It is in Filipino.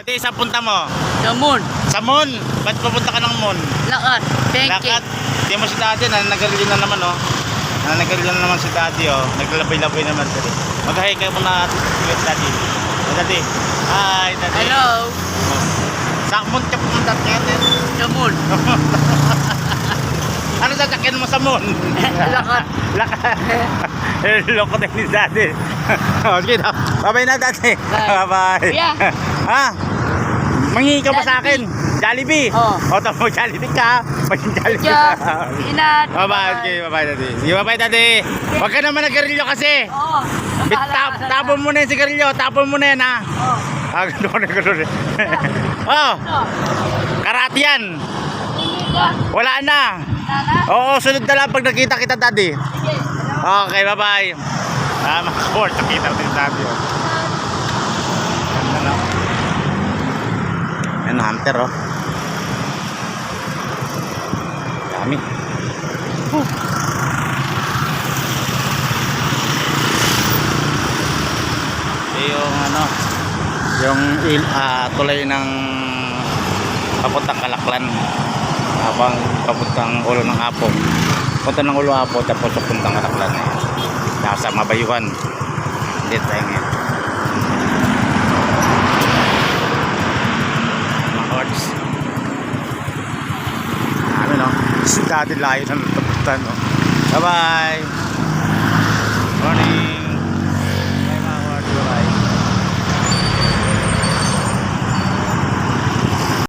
Ate, saan punta mo? Sa moon. Sa Mon. Ba't pupunta ka ng Mon? Lakad. Thank you. Lakad. Hindi mo si Daddy, nananagalilyo na naman, oh. Nananagalilyo na naman si Daddy, oh. Naglalabay-labay naman, Daddy. Mag-hi kayo muna, Daddy. Oh, Daddy. Hi, Daddy. Hello. Oh. Sa Mon ka pumunta ngayon. Sa moon. Ano sasakyan mo sa Mon? Lakad. Lakad. Loko na ni Daddy. Oh, sige na. Bye-bye na, Daddy. Bye. Bye-bye. Kuya. Ha? Mangingi ka ba sa akin? Jollibee? Oo. O, tamo Jollibee ka. Maging Jollibee Kuya. ka. Inat. Bye-bye. Okay, bye-bye, Daddy. Sige, bye-bye, Daddy. Huwag ka naman nagarilyo kasi. Oo. Tapon mo na yung sigarilyo. Tapon mo na yan, ha? Oo. Ah, gano'n. Oh, karate yan. Wala na. Oo, sunod na lang pag nakita kita, Daddy. Sige. Okay, bye-bye. Mga sport, nakita ko yung Daddy. Oh. Ganda na. Ano, hunter, oh. Dami. Yung ano, yung tulay ng papuntang Kalaklan habang papuntang Ulo ng Apo, punta ng Ulo Apo tapos papuntang Kalaklan na yan. Nasa Mabayuhan dito tayo ngayon, mga horse. Ano, no, si Daddy layo na napunta, no. Bye bye.